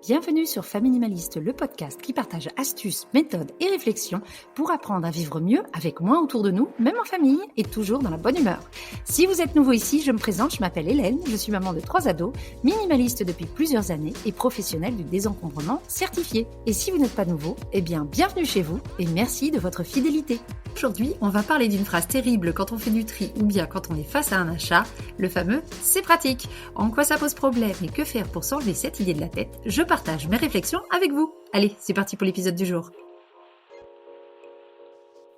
Bienvenue sur Faminimaliste, le podcast qui partage astuces, méthodes et réflexions pour apprendre à vivre mieux avec moins autour de nous, même en famille et toujours dans la bonne humeur. Si vous êtes nouveau ici, je me présente, je m'appelle Hélène, je suis maman de 3 ados, minimaliste depuis plusieurs années et professionnelle du désencombrement certifiée. Et si vous n'êtes pas nouveau, bienvenue chez vous et merci de votre fidélité. Aujourd'hui, on va parler d'une phrase terrible quand on fait du tri ou bien quand on est face à un achat, le fameux « c'est pratique ». En quoi ça pose problème et que faire pour s'enlever cette idée de la tête, je partage mes réflexions avec vous. Allez, c'est parti pour l'épisode du jour.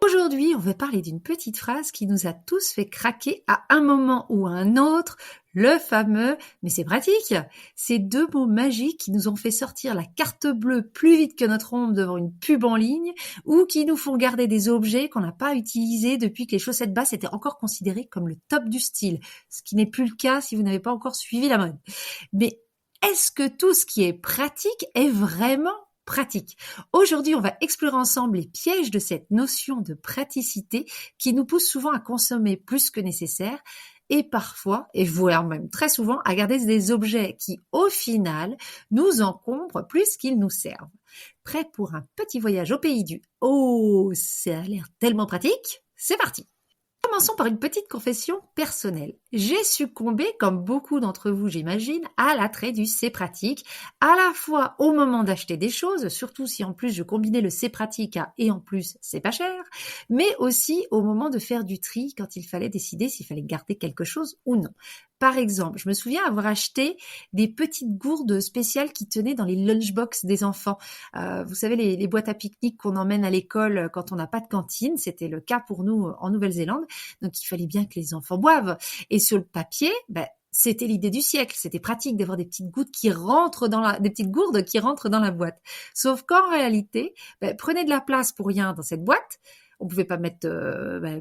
Aujourd'hui, on va parler d'une petite phrase qui nous a tous fait craquer à un moment ou à un autre, le fameux « mais c'est pratique ». Ces deux mots magiques qui nous ont fait sortir la carte bleue plus vite que notre ombre devant une pub en ligne ou qui nous font garder des objets qu'on n'a pas utilisés depuis que les chaussettes basses étaient encore considérées comme le top du style, ce qui n'est plus le cas si vous n'avez pas encore suivi la mode. Mais est-ce que tout ce qui est pratique est vraiment pratique? Aujourd'hui, on va explorer ensemble les pièges de cette notion de praticité qui nous pousse souvent à consommer plus que nécessaire et parfois, et voire même très souvent, à garder des objets qui, au final, nous encombrent plus qu'ils nous servent. Prêt pour un petit voyage au pays du « Oh, ça a l'air tellement pratique !» C'est parti! Commençons par une petite confession personnelle. J'ai succombé, comme beaucoup d'entre vous j'imagine, à l'attrait du c'est pratique, à la fois au moment d'acheter des choses, surtout si en plus je combinais le c'est pratique à et en plus c'est pas cher, mais aussi au moment de faire du tri quand il fallait décider s'il fallait garder quelque chose ou non. Par exemple, je me souviens avoir acheté des petites gourdes spéciales qui tenaient dans les lunchbox des enfants. Vous savez, les boîtes à pique-nique qu'on emmène à l'école quand on n'a pas de cantine. C'était le cas pour nous en Nouvelle-Zélande. Donc, il fallait bien que les enfants boivent. Et sur le papier, c'était l'idée du siècle. C'était pratique d'avoir des petites gouttes qui rentrent des petites gourdes qui rentrent dans la boîte. Sauf qu'en réalité, prenez de la place pour rien dans cette boîte. On pouvait pas mettre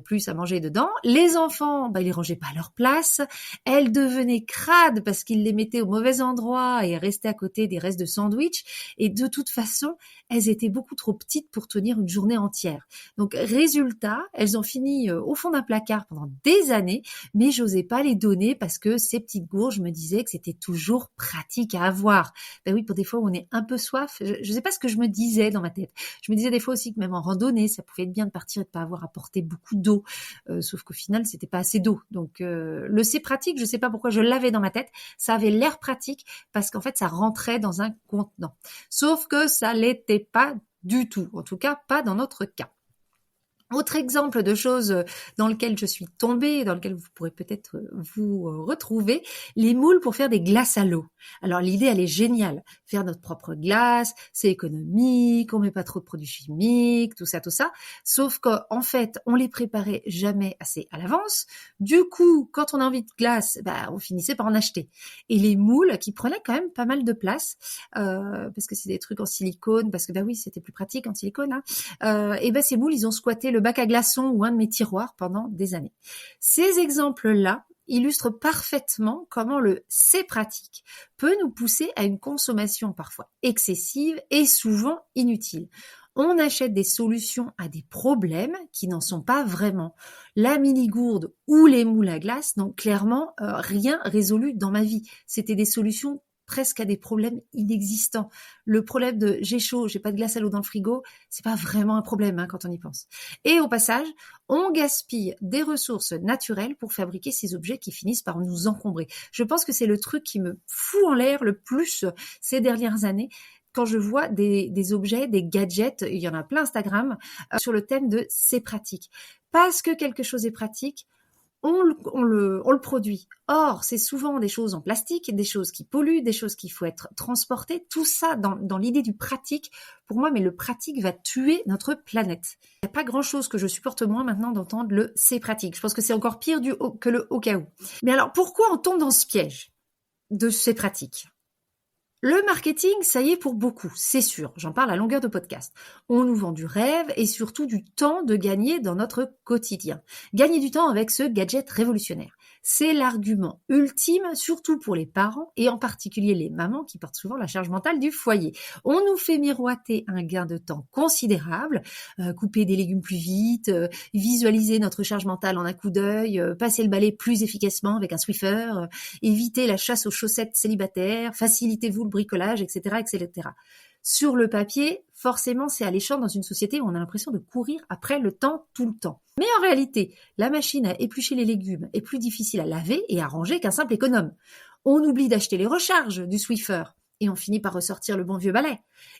plus à manger dedans. Les enfants, ils les rangeaient pas à leur place. Elles devenaient crades parce qu'ils les mettaient au mauvais endroit et restaient à côté des restes de sandwich. Et de toute façon, elles étaient beaucoup trop petites pour tenir une journée entière. Donc, résultat, elles ont fini au fond d'un placard pendant des années, mais j'osais pas les donner parce que ces petites gourdes, je me disais que c'était toujours pratique à avoir. Oui, pour des fois où on est un peu soif, je sais pas ce que je me disais dans ma tête. Je me disais des fois aussi que même en randonnée, ça pouvait être bien de partir et de pas avoir apporté beaucoup d'eau, sauf qu'au final c'était pas assez d'eau. Donc le c'est pratique, je sais pas pourquoi je l'avais dans ma tête, ça avait l'air pratique parce qu'en fait ça rentrait dans un contenant, sauf que ça l'était pas du tout, en tout cas pas dans notre cas. Autre exemple de choses dans lequel je suis tombée, dans lequel vous pourrez peut-être vous retrouver, les moules pour faire des glaces à l'eau. Alors l'idée, elle est géniale. Faire notre propre glace, c'est économique, on met pas trop de produits chimiques, tout ça. Sauf qu'en fait, on les préparait jamais assez à l'avance. Du coup, quand on a envie de glace, on finissait par en acheter. Et les moules qui prenaient quand même pas mal de place, parce que c'est des trucs en silicone, parce que c'était plus pratique en silicone, hein. Ces moules, ils ont squatté le bac à glaçons ou un de mes tiroirs pendant des années. Ces exemples-là illustrent parfaitement comment le « c'est pratique » peut nous pousser à une consommation parfois excessive et souvent inutile. On achète des solutions à des problèmes qui n'en sont pas vraiment. La mini-gourde ou les moules à glace n'ont clairement rien résolu dans ma vie. C'était des solutions presque à des problèmes inexistants. Le problème de j'ai chaud, j'ai pas de glace à l'eau dans le frigo, c'est pas vraiment un problème quand on y pense. Et au passage, on gaspille des ressources naturelles pour fabriquer ces objets qui finissent par nous encombrer. Je pense que c'est le truc qui me fout en l'air le plus ces dernières années. Quand je vois des objets, des gadgets, il y en a plein Instagram, sur le thème de c'est pratique. Parce que quelque chose est pratique, on le produit. Or, c'est souvent des choses en plastique, des choses qui polluent, des choses qu'il faut être transportées. Tout ça dans l'idée du pratique, pour moi, mais le pratique va tuer notre planète. Il n'y a pas grand-chose que je supporte moins maintenant d'entendre le « c'est pratique ». Je pense que c'est encore pire que le « au cas où ». Mais alors, pourquoi on tombe dans ce piège de « c'est pratique » ? Le marketing, ça y est pour beaucoup, c'est sûr, j'en parle à longueur de podcast. On nous vend du rêve et surtout du temps de gagner dans notre quotidien. Gagner du temps avec ce gadget révolutionnaire. C'est l'argument ultime, surtout pour les parents et en particulier les mamans qui portent souvent la charge mentale du foyer. On nous fait miroiter un gain de temps considérable, couper des légumes plus vite, visualiser notre charge mentale en un coup d'œil, passer le balai plus efficacement avec un Swiffer, éviter la chasse aux chaussettes célibataires, facilitez-vous le bricolage, etc., etc. Sur le papier, forcément, c'est alléchant dans une société où on a l'impression de courir après le temps tout le temps. Mais en réalité, la machine à éplucher les légumes est plus difficile à laver et à ranger qu'un simple économe. On oublie d'acheter les recharges du Swiffer et on finit par ressortir le bon vieux balai.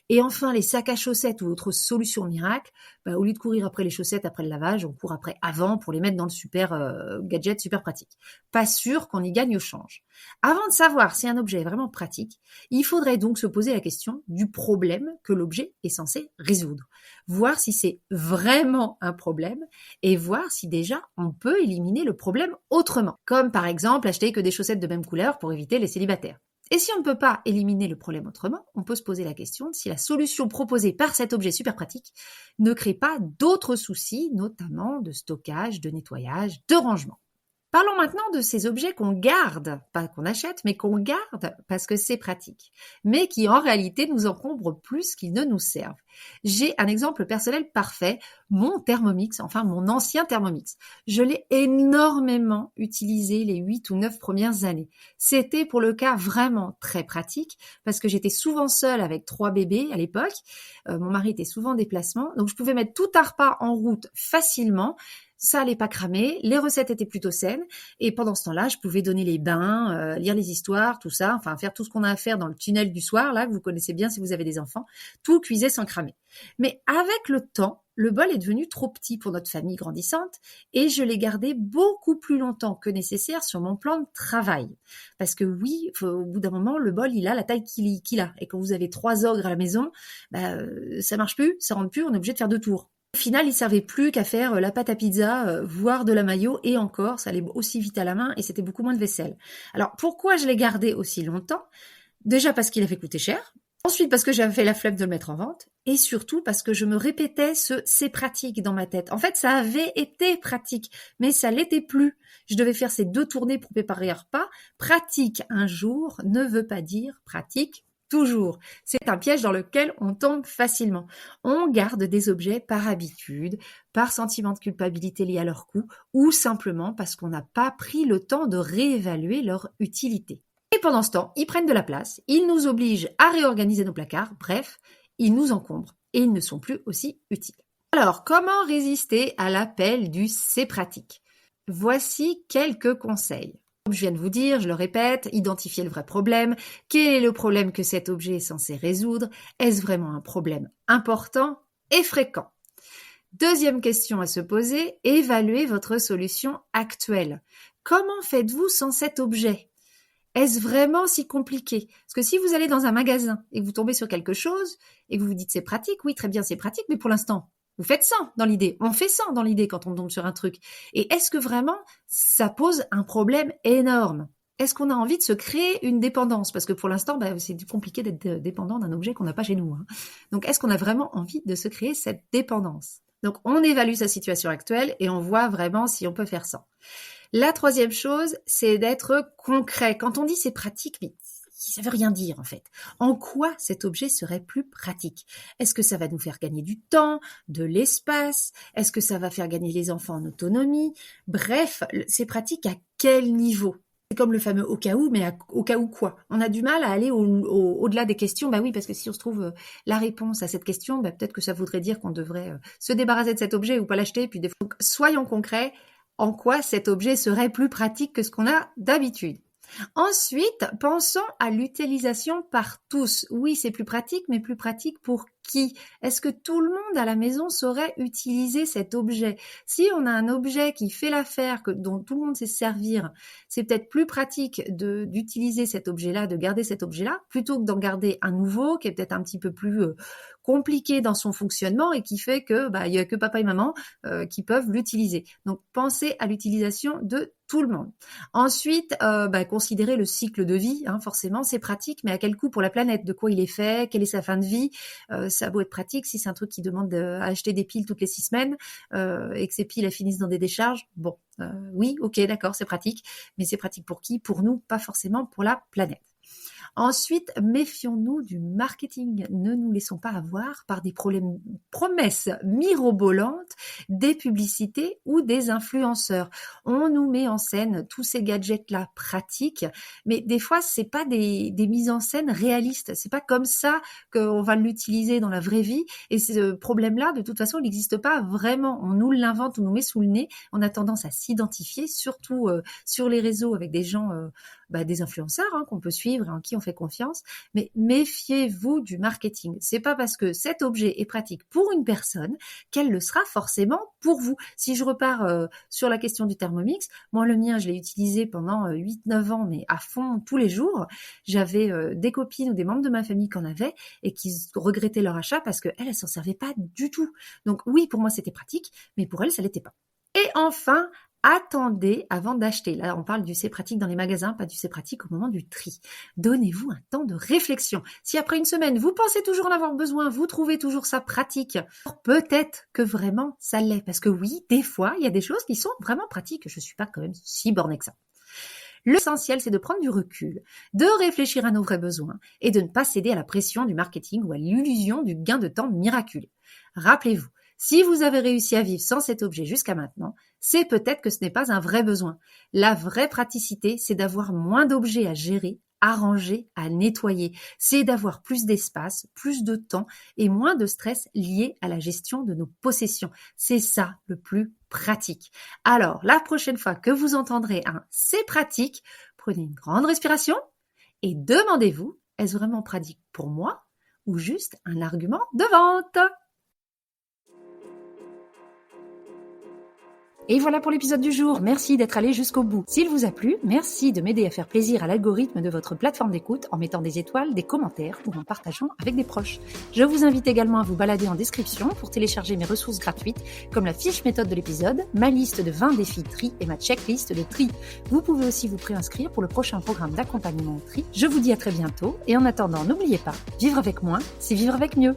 Et enfin, les sacs à chaussettes ou autres solutions miracles, au lieu de courir après les chaussettes après le lavage, on court après avant pour les mettre dans le super gadget super pratique. Pas sûr qu'on y gagne au change. Avant de savoir si un objet est vraiment pratique, il faudrait donc se poser la question du problème que l'objet est censé résoudre. Voir si c'est vraiment un problème et voir si déjà on peut éliminer le problème autrement. Comme par exemple acheter que des chaussettes de même couleur pour éviter les célibataires. Et si on ne peut pas éliminer le problème autrement, on peut se poser la question de si la solution proposée par cet objet super pratique ne crée pas d'autres soucis, notamment de stockage, de nettoyage, de rangement. Parlons maintenant de ces objets qu'on garde, pas qu'on achète, mais qu'on garde parce que c'est pratique, mais qui en réalité nous encombrent plus qu'ils ne nous servent. J'ai un exemple personnel parfait, mon Thermomix, enfin mon ancien Thermomix. Je l'ai énormément utilisé les 8 ou 9 premières années. C'était pour le cas vraiment très pratique parce que j'étais souvent seule avec 3 bébés à l'époque. Mon mari était souvent en déplacement, donc je pouvais mettre tout un repas en route facilement. Ça allait pas cramer, les recettes étaient plutôt saines, et pendant ce temps-là, je pouvais donner les bains, lire les histoires, tout ça, enfin faire tout ce qu'on a à faire dans le tunnel du soir, là, que vous connaissez bien si vous avez des enfants, tout cuisait sans cramer. Mais avec le temps, le bol est devenu trop petit pour notre famille grandissante, et je l'ai gardé beaucoup plus longtemps que nécessaire sur mon plan de travail. Parce que oui, au bout d'un moment, le bol, il a la taille qu'il a, et quand vous avez 3 ogres à la maison, ça marche plus, ça rentre plus, on est obligé de faire 2 tours. Au final, il servait plus qu'à faire la pâte à pizza, voire de la mayo, et encore, ça allait aussi vite à la main et c'était beaucoup moins de vaisselle. Alors, pourquoi je l'ai gardé aussi longtemps ? Déjà parce qu'il avait coûté cher, ensuite parce que j'avais fait la flemme de le mettre en vente, et surtout parce que je me répétais c'est pratique dans ma tête. En fait, ça avait été pratique, mais ça l'était plus. Je devais faire ces 2 tournées pour préparer un repas. Pratique un jour ne veut pas dire pratique toujours. C'est un piège dans lequel on tombe facilement. On garde des objets par habitude, par sentiment de culpabilité lié à leur coût, ou simplement parce qu'on n'a pas pris le temps de réévaluer leur utilité. Et pendant ce temps, ils prennent de la place, ils nous obligent à réorganiser nos placards, bref, ils nous encombrent et ils ne sont plus aussi utiles. Alors, comment résister à l'appel du « c'est pratique » ? Voici quelques conseils. Comme je viens de vous dire, je le répète, identifier le vrai problème. Quel est le problème que cet objet est censé résoudre ? Est-ce vraiment un problème important et fréquent ? Deuxième question à se poser, évaluez votre solution actuelle. Comment faites-vous sans cet objet ? Est-ce vraiment si compliqué ? Parce que si vous allez dans un magasin et que vous tombez sur quelque chose et que vous vous dites c'est pratique, oui très bien c'est pratique, mais pour l'instant, vous faites ça dans l'idée. On fait ça dans l'idée quand on tombe sur un truc. Et est-ce que vraiment ça pose un problème énorme ? Est-ce qu'on a envie de se créer une dépendance ? Parce que pour l'instant, c'est compliqué d'être dépendant d'un objet qu'on n'a pas chez nous. Donc, est-ce qu'on a vraiment envie de se créer cette dépendance ? Donc, on évalue sa situation actuelle et on voit vraiment si on peut faire ça. La troisième chose, c'est d'être concret. Quand on dit c'est pratique, mais ça veut rien dire en fait. En quoi cet objet serait plus pratique ? Est-ce que ça va nous faire gagner du temps, de l'espace ? Est-ce que ça va faire gagner les enfants en autonomie ? Bref, c'est pratique à quel niveau ? C'est comme le fameux au cas où, mais au cas où quoi ? On a du mal à aller au-delà des questions. Oui, parce que si on se trouve la réponse à cette question, peut-être que ça voudrait dire qu'on devrait se débarrasser de cet objet ou pas l'acheter. Puis donc, soyons concrets. En quoi cet objet serait plus pratique que ce qu'on a d'habitude. Ensuite, pensons à l'utilisation par tous. Oui, c'est plus pratique, mais plus pratique pour qui ? Est-ce que tout le monde à la maison saurait utiliser cet objet ? Si on a un objet qui fait l'affaire, dont tout le monde sait se servir, c'est peut-être plus pratique d'utiliser cet objet-là, de garder cet objet-là, plutôt que d'en garder un nouveau qui est peut-être un petit peu plus compliqué dans son fonctionnement et qui fait que il y a que papa et maman qui peuvent l'utiliser. Donc pensez à l'utilisation de tout le monde. Ensuite, considérez le cycle de vie. Forcément, c'est pratique, mais à quel coût pour la planète? De quoi il est fait? Quelle est sa fin de vie? Ça a beau être pratique, si c'est un truc qui demande d'acheter des piles toutes les 6 semaines et que ces piles elles finissent dans des décharges, oui, ok, d'accord, c'est pratique, mais c'est pratique pour qui? Pour nous, pas forcément pour la planète. Ensuite, méfions-nous du marketing. Ne nous laissons pas avoir par des promesses mirobolantes, des publicités ou des influenceurs. On nous met en scène tous ces gadgets-là pratiques, mais des fois, c'est pas des mises en scène réalistes. C'est pas comme ça qu'on va l'utiliser dans la vraie vie. Et ce problème-là, de toute façon, il n'existe pas vraiment. On nous l'invente, on nous met sous le nez. On a tendance à s'identifier, surtout sur les réseaux avec des gens des influenceurs qu'on peut suivre et en qui on fait confiance, mais méfiez-vous du marketing. C'est pas parce que cet objet est pratique pour une personne qu'elle le sera forcément pour vous. Si je repars sur la question du Thermomix, moi le mien, je l'ai utilisé pendant 8-9 ans, mais à fond tous les jours. J'avais des copines ou des membres de ma famille qui en avaient et qui regrettaient leur achat parce qu'elles s'en servaient pas du tout. Donc oui, pour moi c'était pratique, mais pour elles ça l'était pas. Et enfin, attendez avant d'acheter. Là, on parle du c'est pratique dans les magasins, pas du c'est pratique au moment du tri. Donnez-vous un temps de réflexion. Si après une semaine, vous pensez toujours en avoir besoin, vous trouvez toujours ça pratique, peut-être que vraiment ça l'est. Parce que oui, des fois, il y a des choses qui sont vraiment pratiques. Je suis pas quand même si bornée que ça. L'essentiel, c'est de prendre du recul, de réfléchir à nos vrais besoins et de ne pas céder à la pression du marketing ou à l'illusion du gain de temps miraculeux. Rappelez-vous, si vous avez réussi à vivre sans cet objet jusqu'à maintenant, c'est peut-être que ce n'est pas un vrai besoin. La vraie praticité, c'est d'avoir moins d'objets à gérer, à ranger, à nettoyer. C'est d'avoir plus d'espace, plus de temps et moins de stress lié à la gestion de nos possessions. C'est ça le plus pratique. Alors, la prochaine fois que vous entendrez un « c'est pratique », prenez une grande respiration et demandez-vous, est-ce vraiment pratique pour moi ou juste un argument de vente ? Et voilà pour l'épisode du jour. Merci d'être allé jusqu'au bout. S'il vous a plu, merci de m'aider à faire plaisir à l'algorithme de votre plateforme d'écoute en mettant des étoiles, des commentaires ou en partageant avec des proches. Je vous invite également à vous balader en description pour télécharger mes ressources gratuites comme la fiche méthode de l'épisode, ma liste de 20 défis tri et ma checklist de tri. Vous pouvez aussi vous préinscrire pour le prochain programme d'accompagnement au tri. Je vous dis à très bientôt et en attendant, n'oubliez pas, vivre avec moins, c'est vivre avec mieux.